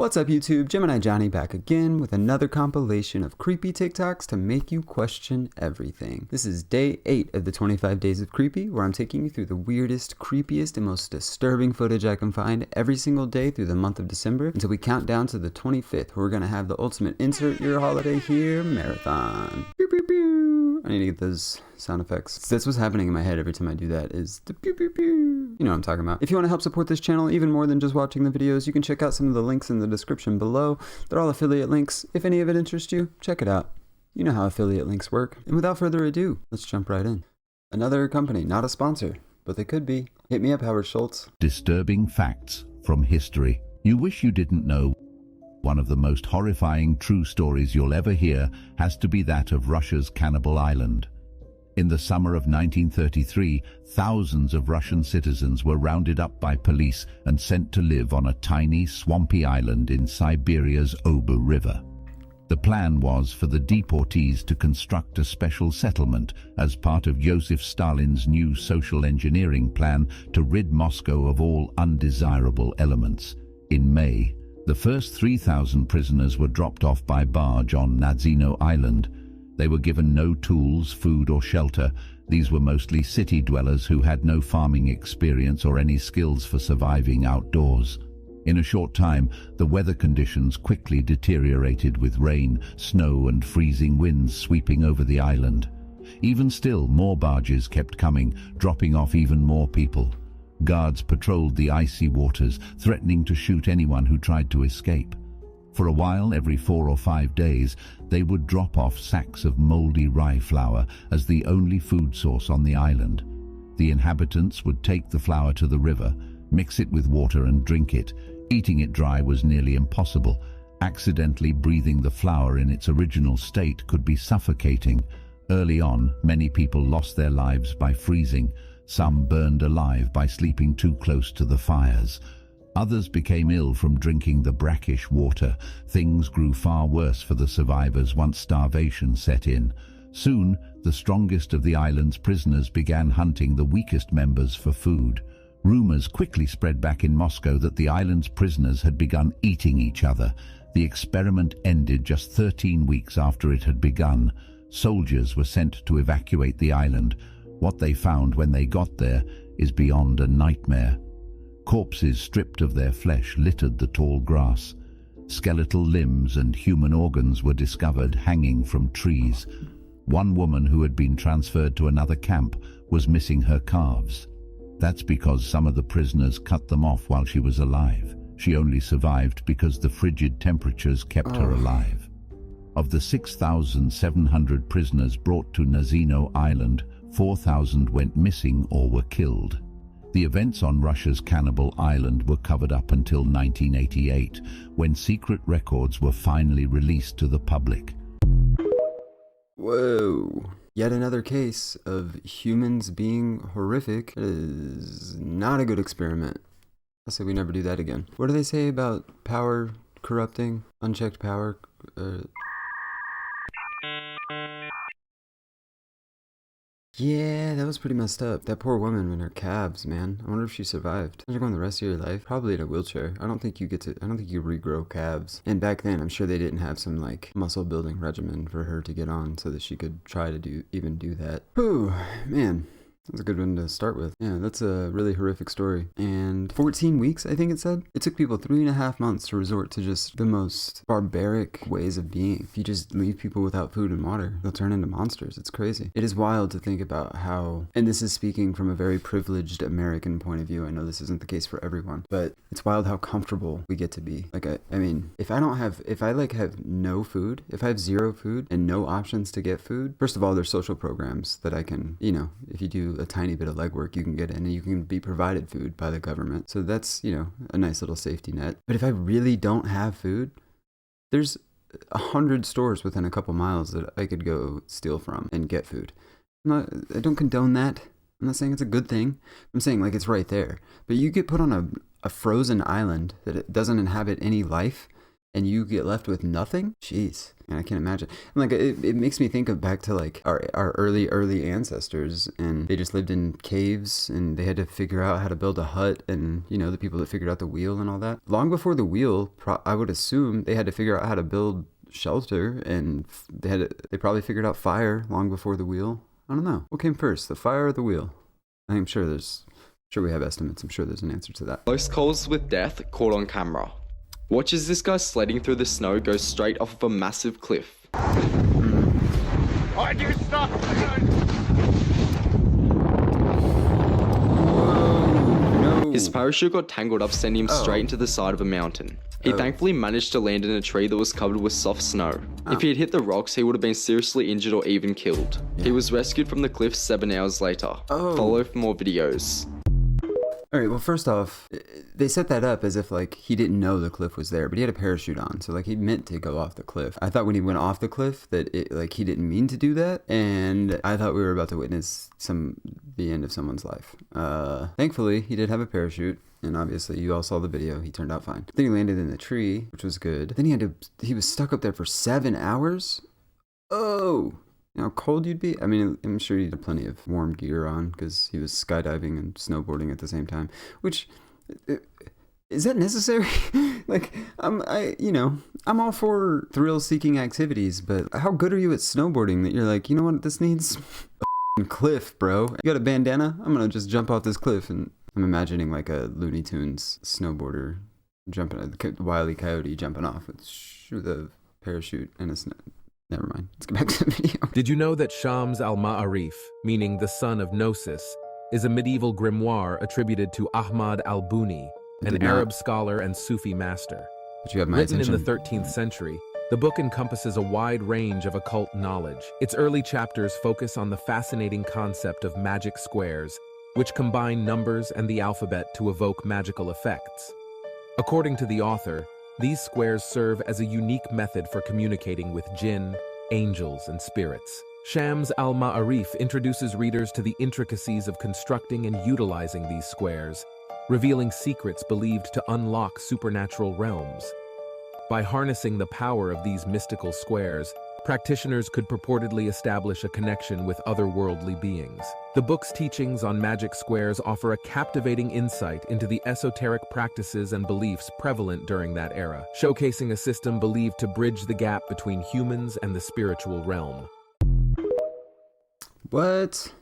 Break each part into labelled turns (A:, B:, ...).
A: What's up YouTube, Gemini Johnny back again with another compilation of creepy TikToks to make you question everything. This is day 8 of the 25 days of creepy, where I'm taking you through the weirdest, creepiest, and most disturbing footage I can find every single day through the month of December until we count down to the 25th, where we're going to have the ultimate insert your holiday here marathon. Pew, pew, pew. I need to get those sound effects. That's what's happening in my head every time I do that is the pew pew pew. You know what I'm talking about. If you want to help support this channel even more than just watching the videos, you can check out some of the links in the description below. They're all affiliate links. If any of it interests you, check it out. You know how affiliate links work. And without further ado, let's jump right in. Another company, not a sponsor, but they could be. Hit me up, Howard Schultz.
B: Disturbing facts from history. You wish you didn't know. One of the most horrifying true stories you'll ever hear has to be that of Russia's Cannibal Island. In the summer of 1933, thousands of Russian citizens were rounded up by police and sent to live on a tiny, swampy island in Siberia's Oba River. The plan was for the deportees to construct a special settlement as part of Joseph Stalin's new social engineering plan to rid Moscow of all undesirable elements. In May, the first 3,000 prisoners were dropped off by barge on Nadzino Island. They were given no tools, food or shelter. These were mostly city dwellers who had no farming experience or any skills for surviving outdoors. In a short time, the weather conditions quickly deteriorated with rain, snow and freezing winds sweeping over the island. Even still, more barges kept coming, dropping off even more people. Guards patrolled the icy waters, threatening to shoot anyone who tried to escape. For a while, every 4 or 5 days, they would drop off sacks of moldy rye flour as the only food source on the island. The inhabitants would take the flour to the river, mix it with water and drink it. Eating it dry was nearly impossible. Accidentally breathing the flour in its original state could be suffocating. Early on, many people lost their lives by freezing. Some burned alive by sleeping too close to the fires. Others became ill from drinking the brackish water. Things grew far worse for the survivors once starvation set in. Soon, the strongest of the island's prisoners began hunting the weakest members for food. Rumors quickly spread back in Moscow that the island's prisoners had begun eating each other. The experiment ended just 13 weeks after it had begun. Soldiers were sent to evacuate the island. What they found when they got there is beyond a nightmare. Corpses stripped of their flesh littered the tall grass. Skeletal limbs and human organs were discovered hanging from trees. One woman who had been transferred to another camp was missing her calves. That's because some of the prisoners cut them off while she was alive. She only survived because the frigid temperatures kept her alive. Of the 6,700 prisoners brought to Nadzino Island, 4,000 went missing or were killed. The events on Russia's Cannibal Island were covered up until 1988, when secret records were finally released to the public.
A: Whoa. Yet another case of humans being horrific. It is not a good experiment. I'll say we never do that again. What do they say about power corrupting? Unchecked power? Yeah, that was pretty messed up. That poor woman and her calves, man. I wonder if she survived. Imagine going the rest of your life, probably in a wheelchair. I don't think you regrow calves. And back then, I'm sure they didn't have some like muscle building regimen for her to get on so that she could try to even do that. Whew, man. That's a good one to start with. Yeah, that's a really horrific story. And 14 weeks, I think it said. It took people 3.5 months to resort to just the most barbaric ways of being. If you just leave people without food and water, they'll turn into monsters. It's crazy. It is wild to think about how, and this is speaking from a very privileged American point of view. I know this isn't the case for everyone, but it's wild how comfortable we get to be. Like, I mean, if I have no food, if I have zero food and no options to get food, first of all, there's social programs that I can, you know, if you do a tiny bit of legwork, you can get in and you can be provided food by the government. So that's, you know, a nice little safety net. But if I really don't have food, there's 100 stores within a couple miles that I could go steal from and get food. I don't condone that. I'm not saying it's a good thing. I'm saying like it's right there. But you get put on a frozen island that it doesn't inhabit any life and you get left with nothing? Jeez. Man, I can't imagine. And like it makes me think of back to like our early ancestors, and they just lived in caves and they had to figure out how to build a hut, and you know, the people that figured out the wheel and all that. Long before the wheel, I would assume they had to figure out how to build shelter, and they probably figured out fire long before the wheel. I don't know. What came first, the fire or the wheel? I'm sure we have estimates. I'm sure there's an answer to that.
C: Most calls with death caught on camera. Watch as this guy sledding through the snow goes straight off of a massive cliff.
D: Oh, you stop!
A: No.
C: His parachute got tangled up, sending him straight into the side of a mountain. He thankfully managed to land in a tree that was covered with soft snow. If he had hit the rocks, he would have been seriously injured or even killed. He was rescued from the cliff 7 hours later. Follow for more videos.
A: All right, well, first off, they set that up as if, like, he didn't know the cliff was there, but he had a parachute on, so, like, he meant to go off the cliff. I thought when he went off the cliff that, he didn't mean to do that, and I thought we were about to witness the end of someone's life. Thankfully, he did have a parachute, and obviously, you all saw the video, he turned out fine. Then he landed in the tree, which was good. Then he was stuck up there for 7 hours? Oh! You know how cold you'd be? I mean, I'm sure he had plenty of warm gear on because he was skydiving and snowboarding at the same time. Which, is that necessary? Like, I'm all for thrill-seeking activities, but how good are you at snowboarding that you're like, you know what, this needs a cliff, bro. You got a bandana? I'm gonna just jump off this cliff. And I'm imagining like a Looney Tunes snowboarder jumping, Wile E. Coyote jumping off with a parachute and a Never mind. Let's get back to the video.
E: Did you know that Shams al-Ma'arif, meaning the son of Gnosis, is a medieval grimoire attributed to Ahmad al-Buni, an Arab scholar and Sufi master?
A: But you have my
E: Written
A: attention.
E: in the 13th century, the book encompasses a wide range of occult knowledge. Its early chapters focus on the fascinating concept of magic squares, which combine numbers and the alphabet to evoke magical effects. According to the author, these squares serve as a unique method for communicating with jinn, angels, and spirits. Shams al-Ma'arif introduces readers to the intricacies of constructing and utilizing these squares, revealing secrets believed to unlock supernatural realms. By harnessing the power of these mystical squares, practitioners could purportedly establish a connection with otherworldly beings. The book's teachings on magic squares offer a captivating insight into the esoteric practices and beliefs prevalent during that era, showcasing a system believed to bridge the gap between humans and the spiritual realm.
A: What?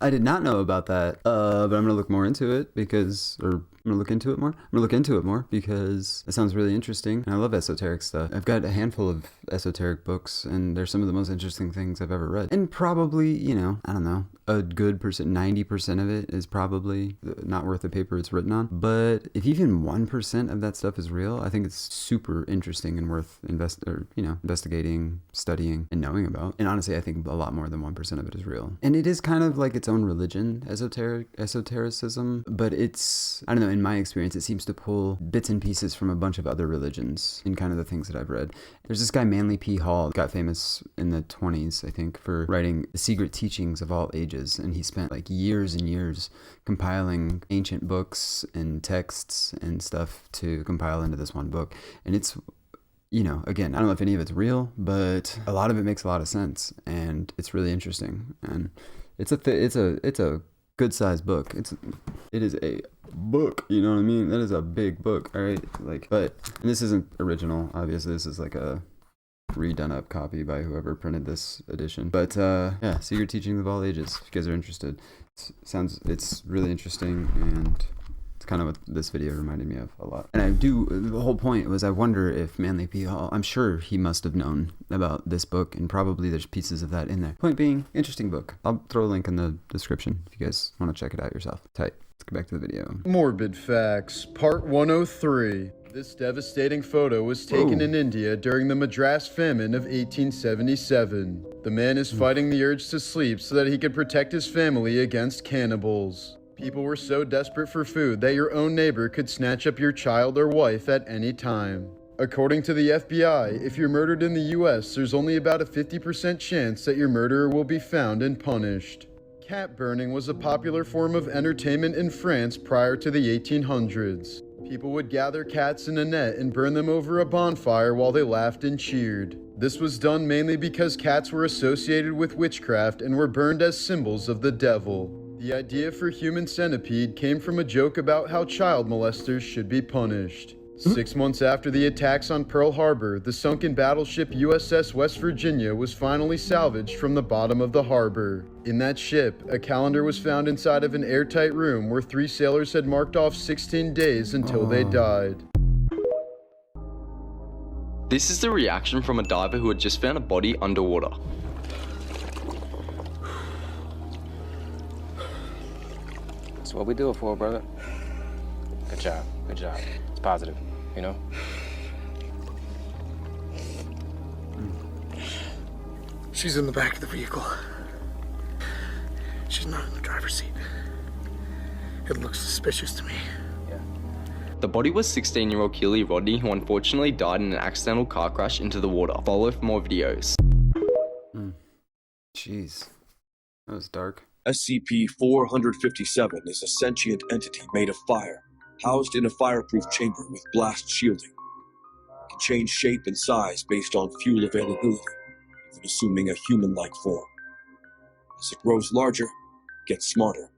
A: I did not know about that, but I'm gonna look more into it I'm gonna look into it more because it sounds really interesting. And I love esoteric stuff. I've got a handful of esoteric books, and they're some of the most interesting things I've ever read. And probably, I don't know, a good 90% of it is probably not worth the paper it's written on. But if even 1% of that stuff is real, I think it's super interesting and worth investigating, studying, and knowing about. And honestly, I think a lot more than 1% of it is real. And it is kind of like its own religion, esotericism, but it's, I don't know, in my experience, it seems to pull bits and pieces from a bunch of other religions in kind of the things that I've read. There's this guy, Manly P. Hall, got famous in the 20s, I think, for writing The Secret Teachings of All Ages. And he spent like years and years compiling ancient books and texts and stuff to compile into this one book. And it's, again, I don't know if any of it's real, but a lot of it makes a lot of sense. And it's really interesting. And it's a good sized book. It is a book, you know what I mean? That is a big book, all right? And this isn't original, obviously. This is like a redone up copy by whoever printed this edition. But yeah, Secret Teachings of All Ages, if you guys are interested. It's really interesting, and it's kind of what this video reminded me of a lot. And the whole point was I wonder if Manly P. Hall, I'm sure he must have known about this book, and probably there's pieces of that in there. Point being, interesting book. I'll throw a link in the description if you guys want to check it out yourself. Tight. Let's get back to the video.
F: Morbid Facts, Part 103. This devastating photo was taken in India during the Madras famine of 1877. The man is fighting the urge to sleep so that he could protect his family against cannibals. People were so desperate for food that your own neighbor could snatch up your child or wife at any time. According to the FBI, if you're murdered in the US, there's only about a 50% chance that your murderer will be found and punished. Cat burning was a popular form of entertainment in France prior to the 1800s. People would gather cats in a net and burn them over a bonfire while they laughed and cheered. This was done mainly because cats were associated with witchcraft and were burned as symbols of the devil. The idea for human centipede came from a joke about how child molesters should be punished. 6 months after the attacks on Pearl Harbor, the sunken battleship USS West Virginia was finally salvaged from the bottom of the harbor. In that ship, a calendar was found inside of an airtight room where 3 sailors had marked off 16 days until they died.
C: This is the reaction from a diver who had just found a body underwater.
D: That's what we do it for, brother. Good job, good job. It's positive, you know?
G: She's in the back of the vehicle. She's not in the driver's seat. It looks suspicious to me.
C: The body was 16-year-old Keely Rodney, who unfortunately died in an accidental car crash into the water. Follow for more videos.
A: Jeez. That was dark.
H: SCP-457 is a sentient entity made of fire, housed in a fireproof chamber with blast shielding. It can change shape and size based on fuel availability, even assuming a human-like form. As it grows larger, it gets smarter.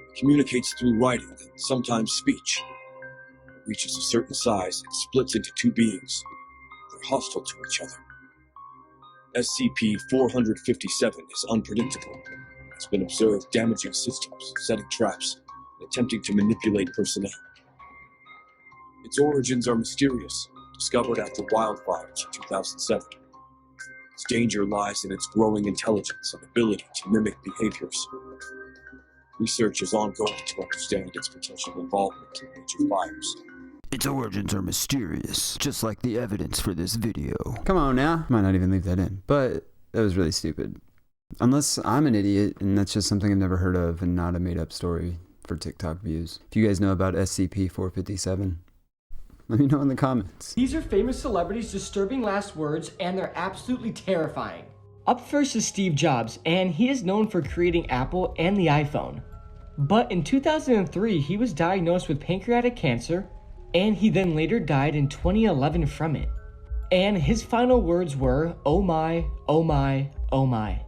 H: It communicates through writing and sometimes speech. It reaches a certain size, it splits into 2 beings. They're hostile to each other. SCP-457 is unpredictable. It's been observed damaging systems, setting traps, and attempting to manipulate personnel. Its origins are mysterious, discovered after wildfires in 2007. Its danger lies in its growing intelligence and ability to mimic behaviors. Research is ongoing to understand its potential involvement in major fires.
A: Its origins are mysterious, just like the evidence for this video. Come on now. Might not even leave that in, but that was really stupid. Unless I'm an idiot and that's just something I've never heard of and not a made-up story for TikTok views. If you guys know about SCP-457, let me know in the comments.
I: These are famous celebrities' disturbing last words, and they're absolutely terrifying. Up first is Steve Jobs, and he is known for creating Apple and the iPhone. But in 2003, he was diagnosed with pancreatic cancer, and he then later died in 2011 from it. And his final words were, "Oh my, oh my, oh my."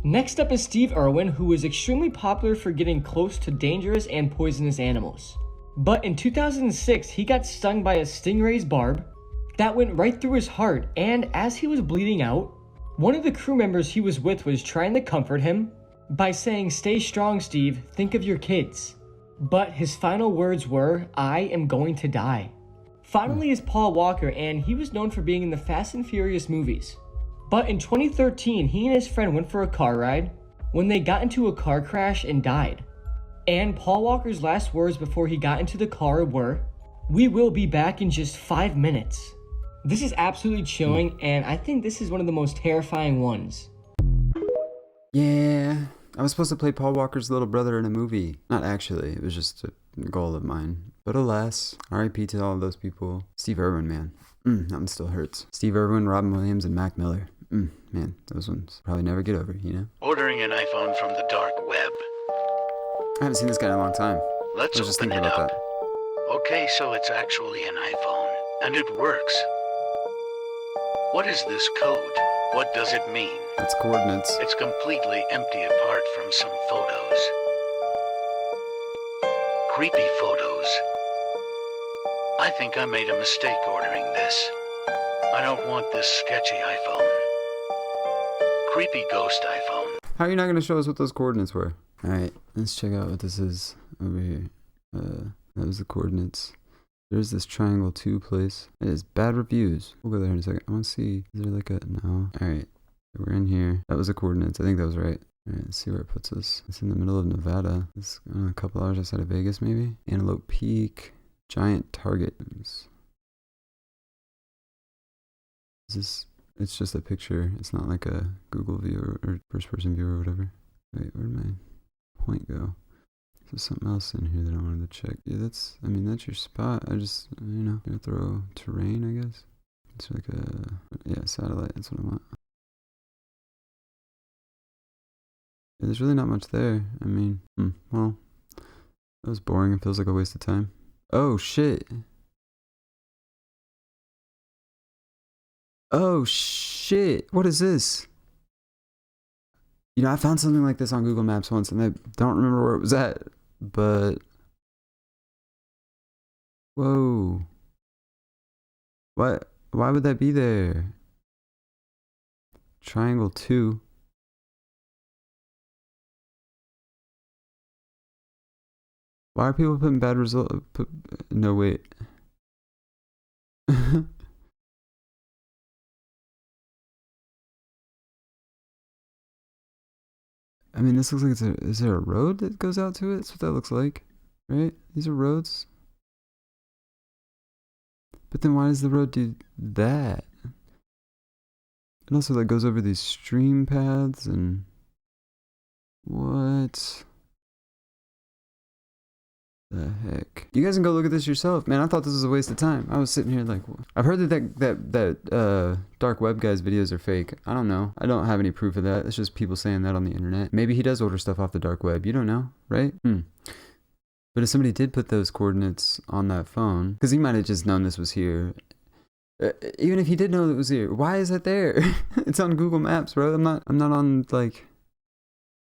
I: Next up is Steve Irwin, who was extremely popular for getting close to dangerous and poisonous animals. But in 2006, he got stung by a stingray's barb that went right through his heart, and as he was bleeding out, one of the crew members he was with was trying to comfort him by saying, "Stay strong, Steve, think of your kids." But his final words were, "I am going to die." Finally is Paul Walker, and he was known for being in the Fast and Furious movies. But in 2013, he and his friend went for a car ride when they got into a car crash and died. And Paul Walker's last words before he got into the car were, "We will be back in just 5 minutes." This is absolutely chilling, and I think this is one of the most terrifying ones.
A: Yeah, I was supposed to play Paul Walker's little brother in a movie. Not actually, it was just a goal of mine. But alas, RIP to all of those people. Steve Irwin, man. That one still hurts. Steve Irwin, Robin Williams, and Mac Miller. Man, those ones probably never get over, you know?
G: Ordering an iPhone from the dark web.
A: I haven't seen this guy in a long time.
G: Let's
A: I was just
G: open
A: thinking
G: it
A: about
G: up.
A: that.
G: Okay, so it's actually an iPhone, and it works. What is this code? What does it mean?
A: That's coordinates.
G: It's completely empty apart from some photos. Creepy photos. I think I made a mistake ordering this. I don't want this sketchy iPhone. Creepy ghost iPhone.
A: How are you not going to show us what those coordinates were? Alright, let's check out what this is over here. That was the coordinates. There's this triangle 2 place. It is bad reviews. We'll go there in a second. I want to see. Is there like a... No. Alright. We're in here. That was the coordinates. I think that was right. Alright, let's see where it puts us. It's in the middle of Nevada. It's a couple hours outside of Vegas, maybe? Antelope Peak. Giant Target. Is this... It's just a picture. It's not like a Google view or first person view or whatever. Wait, where'd my point go? There's something else in here that I wanted to check. Yeah, that's your spot. I just, gonna throw terrain, I guess. It's like a, satellite. That's what I want. Yeah, there's really not much there. Well, that was boring. It feels like a waste of time. Oh shit. Oh shit. What is this? You know, I found something like this on Google Maps once and I don't remember where it was at, but whoa. What? Why would that be there? Triangle 2. Why are people putting bad results? No, wait. I mean, this looks like is there a road that goes out to it? That's what that looks like, right? These are roads. But then why does the road do that? And also that goes over these stream paths and what the heck? You guys can go look at this yourself, man. I thought this was a waste of time. I was sitting here like, I've heard that dark web guy's videos are fake. I don't know. I don't have any proof of that. It's just people saying that on the internet. Maybe he does order stuff off the dark web. You don't know, right? But if somebody did put those coordinates on that phone, because he might have just known this was here. Even if he did know it was here, why is it there? It's on Google Maps, bro. I'm not on like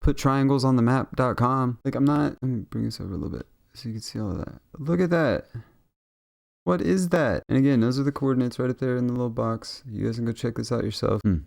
A: put triangles on the map.com. Like I'm not. Let me bring this over a little bit so you can see all of that. Look at that. What is that? And again, those are the coordinates right up there in the little box. You guys can go check this out yourself. All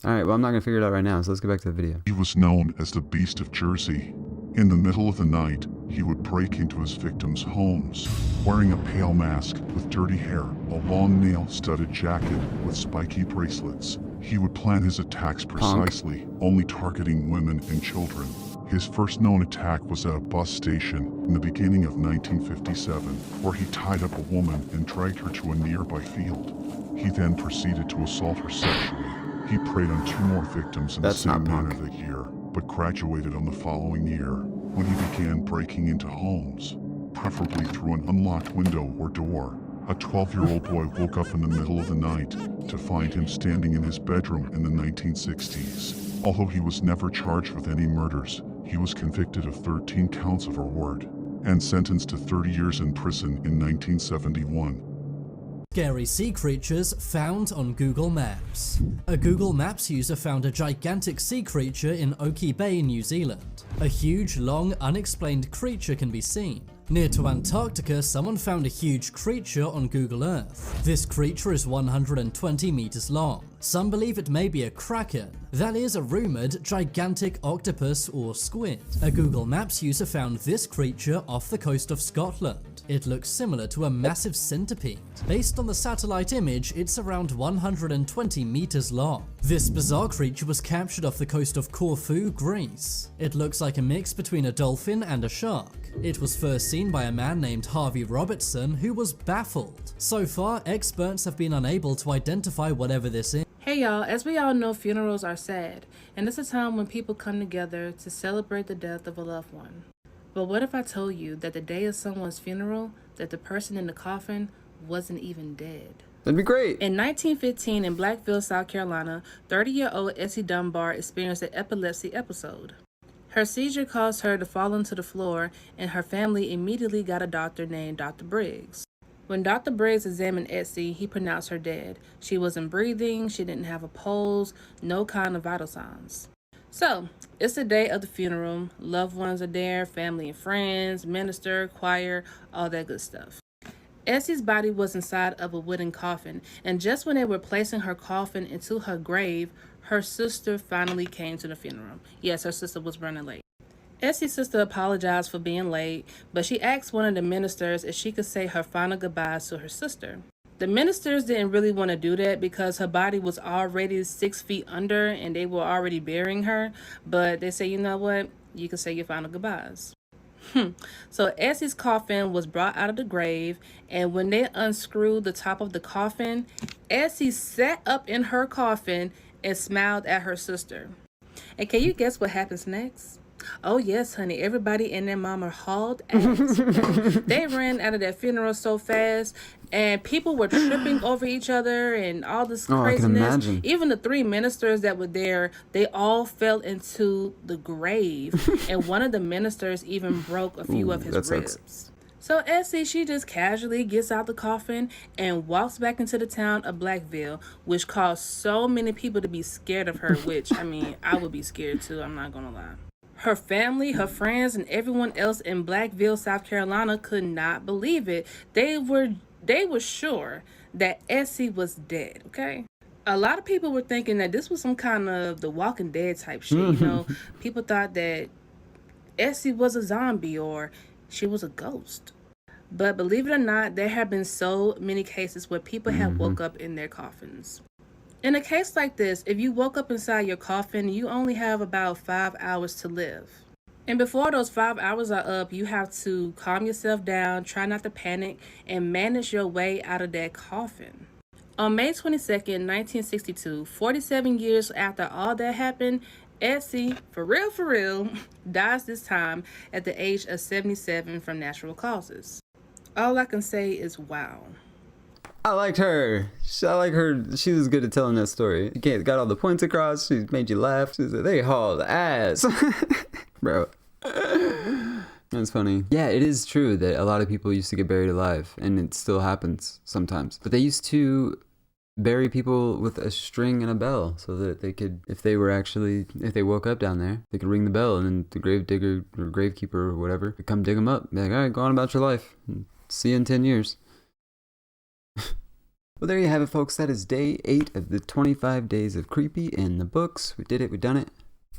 A: right, well, I'm not gonna figure it out right now, so let's get back to the video.
J: He was known as the Beast of Jersey. In the middle of the night, he would break into his victims' homes, wearing a pale mask with dirty hair, a long nail-studded jacket with spiky bracelets. He would plan his attacks precisely, only targeting women and children. His first known attack was at a bus station in the beginning of 1957, where he tied up a woman and dragged her to a nearby field. He then proceeded to assault her sexually. He preyed on 2 more victims in the same manner that year, but graduated on the following year when he began breaking into homes, preferably through an unlocked window or door. A 12-year-old boy woke up in the middle of the night to find him standing in his bedroom in the 1960s. Although he was never charged with any murders, he was convicted of 13 counts of reward and sentenced to 30 years in prison in 1971.
K: Scary sea creatures found on Google Maps. A Google Maps user found a gigantic sea creature in Oki Bay, New Zealand. A huge, long, unexplained creature can be seen. Near to Antarctica, someone found a huge creature on Google Earth. This creature is 120 meters long. Some believe it may be a kraken, that is a rumored gigantic octopus or squid. A Google Maps user found this creature off the coast of Scotland. It looks similar to a massive centipede. Based on the satellite image, it's around 120 meters long. This bizarre creature was captured off the coast of Corfu, Greece. It looks like a mix between a dolphin and a shark. It was first seen by a man named Harvey Robertson, who was baffled. So far, experts have been unable to identify whatever this is.
L: Hey y'all, as we all know, funerals are sad, and it's a time when people come together to celebrate the death of a loved one. But what if I told you that the day of someone's funeral, that the person in the coffin wasn't even dead?
A: That'd be great.
L: In 1915, in Blackville, South Carolina, 30-year-old Essie Dunbar experienced an epilepsy episode. Her seizure caused her to fall onto the floor, and her family immediately got a doctor named Dr. Briggs. When Dr. Briggs examined Essie, he pronounced her dead. She wasn't breathing, she didn't have a pulse, no kind of vital signs. So, it's the day of the funeral. Loved ones are there, family and friends, minister, choir, all that good stuff. Essie's body was inside of a wooden coffin, and just when they were placing her coffin into her grave, her sister finally came to the funeral. Yes, her sister was running late. Essie's sister apologized for being late, but she asked one of the ministers if she could say her final goodbyes to her sister. The ministers didn't really want to do that because her body was already 6 feet under and they were already burying her, but they said, you know what, you can say your final goodbyes. So Essie's coffin was brought out of the grave, and when they unscrewed the top of the coffin, Essie sat up in her coffin and smiled at her sister. And can you guess what happens next? Oh yes, honey, everybody and their mama hauled ass. They ran out of that funeral so fast, and people were tripping over each other and all this craziness.
A: I can imagine.
L: Even the 3 ministers that were there, they all fell into the grave, and one of the ministers even broke a few of his ribs. So Essie, she just casually gets out the coffin and walks back into the town of Blackville, which caused so many people to be scared of her, which, I mean, I would be scared too, I'm not gonna lie. Her family, her friends, and everyone else in Blackville, South Carolina could not believe it. They were sure that Essie was dead, okay? A lot of people were thinking that this was some kind of The Walking Dead type shit, you know? People thought that Essie was a zombie or she was a ghost. But believe it or not, there have been so many cases where people have woke up in their coffins. In a case like this, if you woke up inside your coffin, you only have about 5 hours to live. And before those 5 hours are up, you have to calm yourself down, try not to panic, and manage your way out of that coffin. On May 22nd, 1962, 47 years after all that happened, Essie, for real, dies this time at the age of 77 from natural causes. All I can say is wow.
A: I liked her. I like her. She was good at telling that story. You got all the points across. She made you laugh. She said, they hauled ass. Bro. That's funny. Yeah, it is true that a lot of people used to get buried alive, and it still happens sometimes. But they used to bury people with a string and a bell so that they could, if they woke up down there, they could ring the bell, and then the grave digger or gravekeeper or whatever could come dig them up. Be like, all right, go on about your life. See you in 10 years. Well, there you have it, folks. That is day 8 of the 25 days of creepy in the books. We did it. We done it.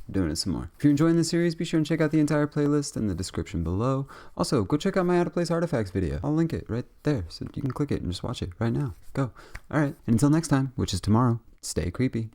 A: We're doing it some more. If you're enjoying the series, be sure and check out the entire playlist in the description below. Also, go check out my Out of Place Artifacts video. I'll link it right there, so you can click it and just watch it right now. Go. All right. And until next time, which is tomorrow, stay creepy.